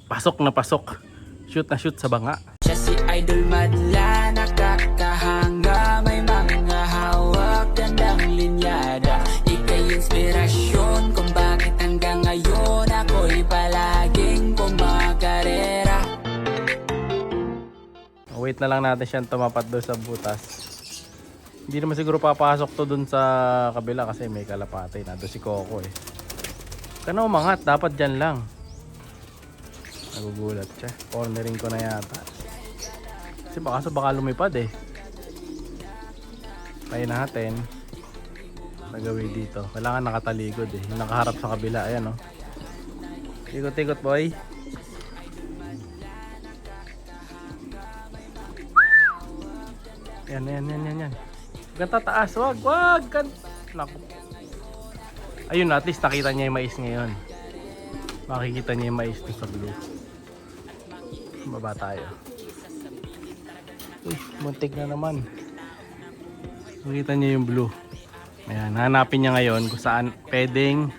pasok na pasok. Shoot na shoot sa banga. Siya si Idol madla, nakakahanga, may mga hawak, gandang linyada. Ika'y inspirasyon kung bakit hanggang ngayon ako'y palaging kumakarera. Wait na lang natin siyang tumapat doon sa butas. Hindi naman siguro papasok to doon sa kabila kasi may kalapate na. Doon si Coco eh. Kana umangat, dapat dyan lang. Nagugulat siya. Cornering ko na yata. Kasi baka lumipad eh. Kaya natin nagawin dito. Kailangan nakataligod eh. Yung nakaharap sa kabila. Ayan o. Ikot-ikot boy. Yan. Ganta taas. Wag. Naku. Ayun, at least nakita niya yung mais ngayon. Makikita niya yung mais sa blue. Baba tayo. Uy, muntik na naman. Makita niya yung blue. Ayan, hanapin niya ngayon kung saan pwedeng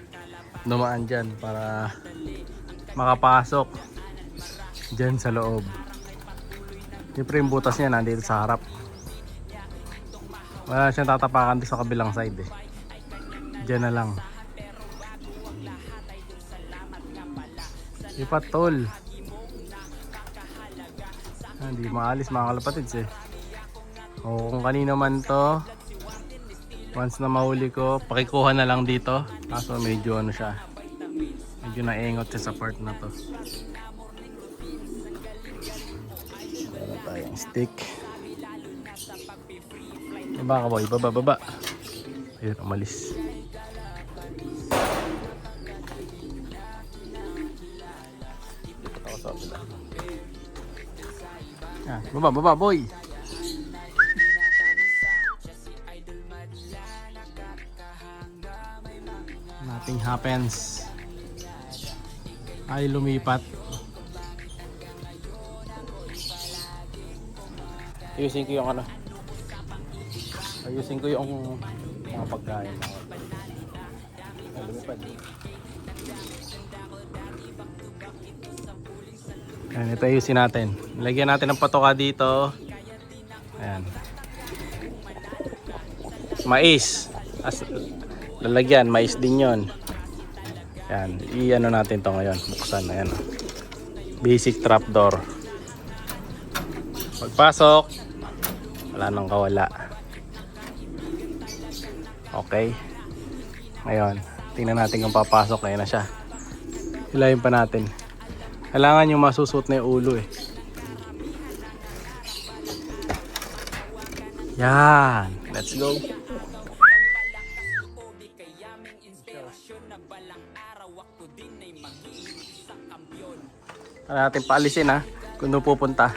dumaan dyan para makapasok dyan sa loob. Siyempre yung butas niya nandito sa harap. Wala siyang tatapakan sa kabilang side eh. Dyan na lang. Ipat tol. Hindi maalis mga kalapatids eh. O kung kanino man to, once na mahuli ko, pakikuha na lang dito. Kaso medyo ano siya, medyo naengot siya sa part na to. Wala tayong stick. Baba ka boy, baba. Ayun, umalis. Baba boy. Nothing happens. Ay lumipat. Ayusin ko yung ano. Ayusin ko yung mga pagkain. Ay lumipad. Ayan, ito ayusin natin. Lagyan natin ng patoka dito. Ayan. Mais. Lalagyan, mais din yon. Ayan, i-ano natin to ngayon. Buksan, ayan. Basic trapdoor. Pagpasok, wala nang kawala. Okay. Ngayon, tingnan natin kung papasok. Ayan na siya. Hilahin pa natin. Kailangan yung masusot na yung ulo eh. Yan. Let's go. Para natin paalisin ha. Kung doon pupunta.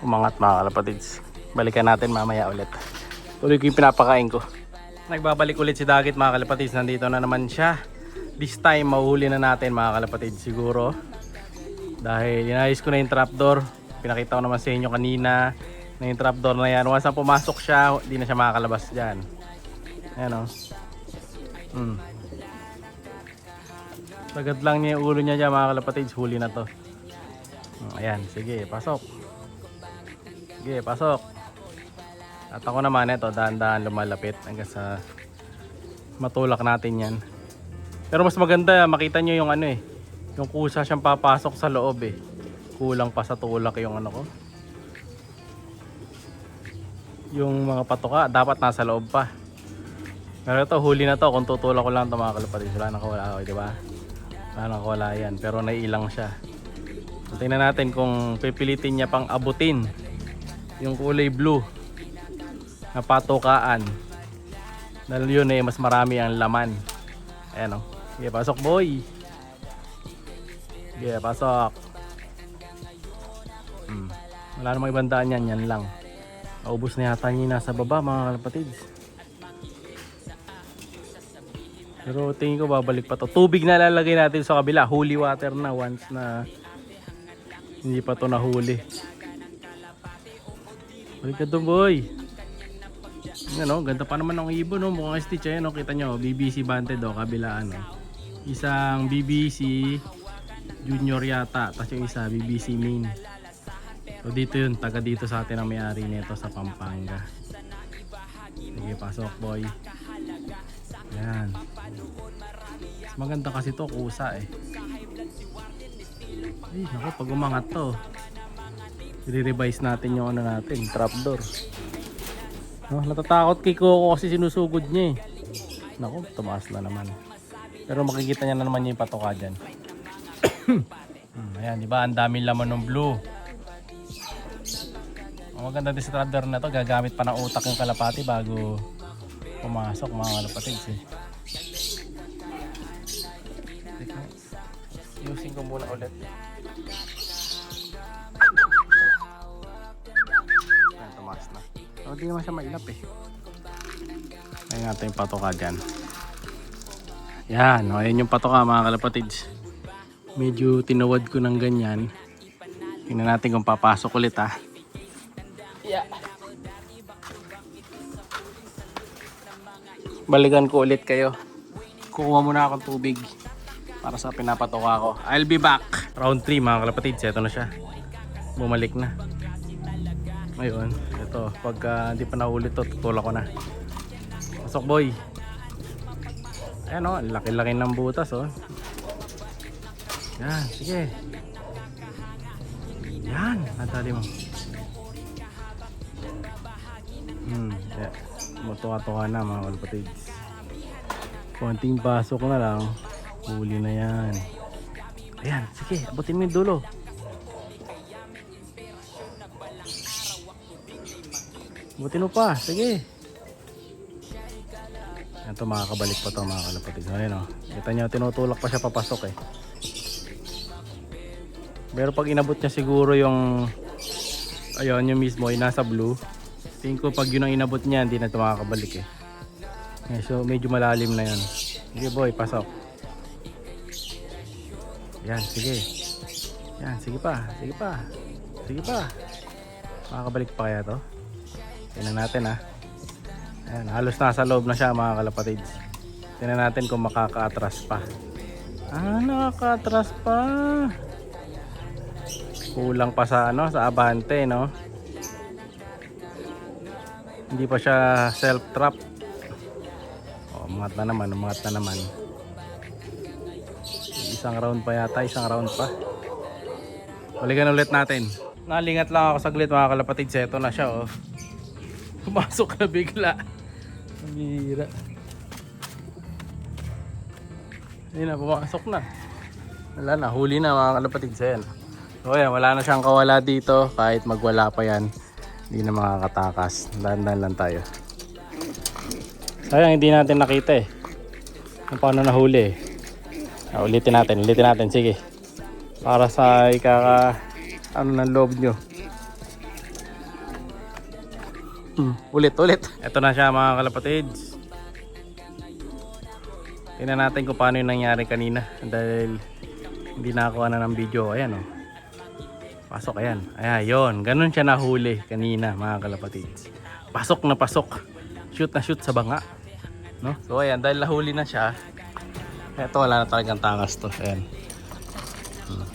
Umangat mga kalapatids. Balikan natin mamaya ulit. Tuloy ko yung pinapakain ko. Nagbabalik ulit si Dagit mga kalapatids. Nandito na naman siya. This time mahuhuli na natin mga kalapatids siguro. Dahil inayos ko na yung trapdoor. Pinakita ko naman sa inyo kanina na yung trapdoor na yan. Once na pumasok siya, hindi na siya makakalabas dyan. Ayan o. Sagad lang niya yung ulo niya dyan mga kalapatids. Huli na to. Ayan, sige, pasok. Sige, pasok. At ako naman ito, dahan-dahan lumalapit hanggang sa matulak natin yan. Pero mas maganda makita nyo yung ano eh, yung kusa siyang papasok sa loob eh. Kulang pa sa tulak yung ano ko. Yung mga patoka dapat nasa loob pa. Pero ito huli na to, kung tutulak ko lang ito mga kalapatids, wala nang kawala, okay, diba? Wala nang kawala yan, pero naiilang siya. So, tingnan natin kung pipilitin niya pang abutin yung kulay blue na patokaan. Dahil yun eh, mas marami ang laman. Ayan o. Sige, pasok boy. Sige, pasok. Wala namang ibang daan yan, yan lang. Naubos na yata niya nasa baba mga kalapatids. Pero tingin ko babalik pa to. Tubig na lalagay natin sa kabila. Holy water na once na hindi pa to nahuli. Balik ka doon, boy. Ano, ganda pa naman ng ibon, no? Mukhang stitch ayan, no? Kita nyo, BBC Banted, oh, kabilaan, no? Isang BBC Junior yata, tapos yung isa BBC Main. So dito yun, taga dito sa atin ang may-ari nito sa Pampanga. Sige, pasok, boy. Yan. Mas maganda kasi to, kusa eh. Ay, naku, pag umangat to, i-revise natin yung ano natin, trapdoor. No, natatakot kay Coco kasi sinusugod niya eh. Naku, tumaas na naman. Pero makikita niya na naman yung patoka dyan. Ayan, di ba? Ang daming laman ng blue. Ang maganda din sa trapdoor na to, gagamit pa ng utak yung kalapati bago pumasok mga kalapatids eh. Using ko muna ulit. Ayan, tumaas na. So, hindi naman siya mailap eh. Ayan natin yung patoka dyan. Yan, ayan yung patoka mga kalapatids. Medyo tinawad ko ng ganyan. Tingnan natin kung papasok ulit ha. Yeah. Balikan ko ulit kayo. Kukuha muna akong tubig para sa pinapatoka ko. I'll be back. Round 3 mga kalapatids. Ito na siya. Bumalik na. Ngayon, ito. Pag hindi pa nahuli to, tutulak ko na. Pasok, boy. Ayan o, laki-laki ng butas o. Yan, sige. Yan, natali mo. Yeah. Matuka-tuka na mga kalapatids. Konting pasok na lang, huli na yan. Ayan, sige, abutin mo yung dulo. Abutin mo pa, sige. Ito, makakabalik pa to mga kalapatids. Ayan o, kita nyo, tinutulak pa siya papasok eh. Pero pag inabot niya siguro yung ayun, yung mismo, yung nasa blue. Tingin ko pag yun ang inabot niya, hindi na ito makakabalik eh. Okay, so medyo malalim na yan. Sige boy, pasok. Yan, sige. Yan, sige pa, sige pa. Sige pa. Makakabalik pa kaya to? Tingnan natin ha. Ayan, halos nasa loob na siya mga kalapatids. Tingnan natin kung makaka-atras pa. Ah, nakaka-atras pa. Kulang pa sa ano, sa abante, no? Hindi pa siya self-trap. Oh, umangat na naman, umangat na naman. Isang round pa yata, isang round pa. Balikan ulit natin. Nalingat lang ako saglit mga kalapatids. Ito na siya, oh. Pumasok na bigla. Ang bihira. Hindi na, pumasok na. Wala na, huli na mga kalapatids. Ayan. So ayan, wala na siyang kawala dito. Kahit magwala pa yan, hindi na makakatakas. Dahan-dahan lang tayo. Sayang hindi natin nakita eh kung paano nahuli eh. Ulitin natin, sige. Para sa ikaka ano ng loob nyo. Ulit. Ito na siya mga kalapatids. Tingnan natin kung paano yung nangyari kanina. Dahil hindi nakakuha na ng video. Ayan o. Pasok, ayan. Ayan, yun. Ganun siya nahuli kanina mga kalapatids. Pasok na pasok. Shoot na shoot sa banga. No? So ayan, dahil nahuli na siya. Ito wala na talagang takas to. Ayan.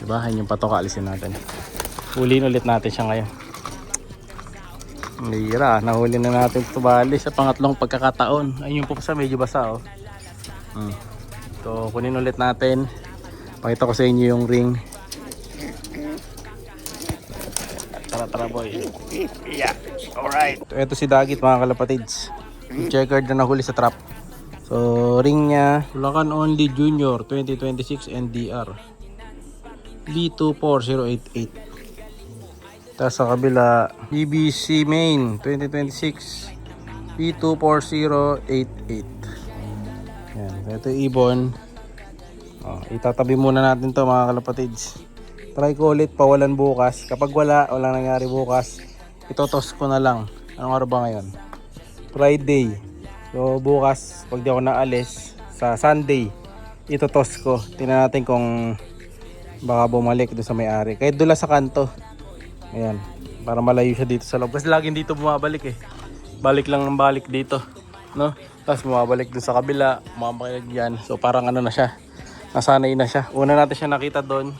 Diba? Ayan yung patoka. Alisin natin. Huliin ulit natin siya ngayon. Mira, nahuli na natin ito bali sa pangatlong pagkakataon. Ayun yung pusa, medyo basa oh. So kunin ulit natin. Pakita ko sa inyo yung ring. Tara boy. Yeah. Alright. Ito si Dagit mga kalapatids. Checkered na nahuli sa trap. So ring niya, Bulacan Only Junior 2026 NDR B24088. Tapos sa kabila, BBC Main 2026 B24088. Yan, ito yung ibon. Itatabi muna natin to mga kalapatids. Try ko ulit pawalan bukas. Kapag walang nangyari bukas, itotos ko na lang. Anong araw ba ngayon? Friday. So bukas, pag di ako naalis, sa Sunday. Itotos ko. Tingnan natin kung baka bumalik doon sa may-ari. Kahit doon lang sa kanto. Ayan. Para malayo siya dito sa loob. Kasi laging dito bumabalik eh. Balik lang ng balik dito. No? Tapos bumabalik doon sa kabila. Mamakilig yan. So parang ano na siya. Nasanay na siya. Una natin siya nakita doon.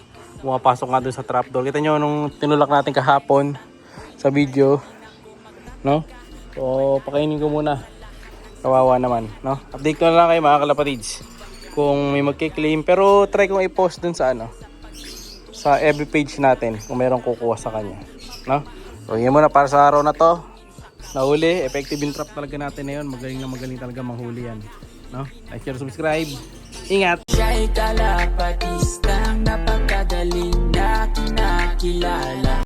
Pumapasok nga doon sa trapdoor. Kita nyo nung tinulak natin kahapon sa video. No? So pakainin ko muna. Kawawa naman. No? Update ko na lang kayo mga kalapatids. Kung may magki-claim, pero try kong i-post dun sa ano, sa FB page natin kung mayroong kukuha sa kanya, no? So yun muna para sa araw na to. Nahuli, effective in trap talaga natin na yun. Magaling talaga manghuli yan, no? Like, share, subscribe. Ingat. Siya'y kalapatistang napakagaling na kinakilala.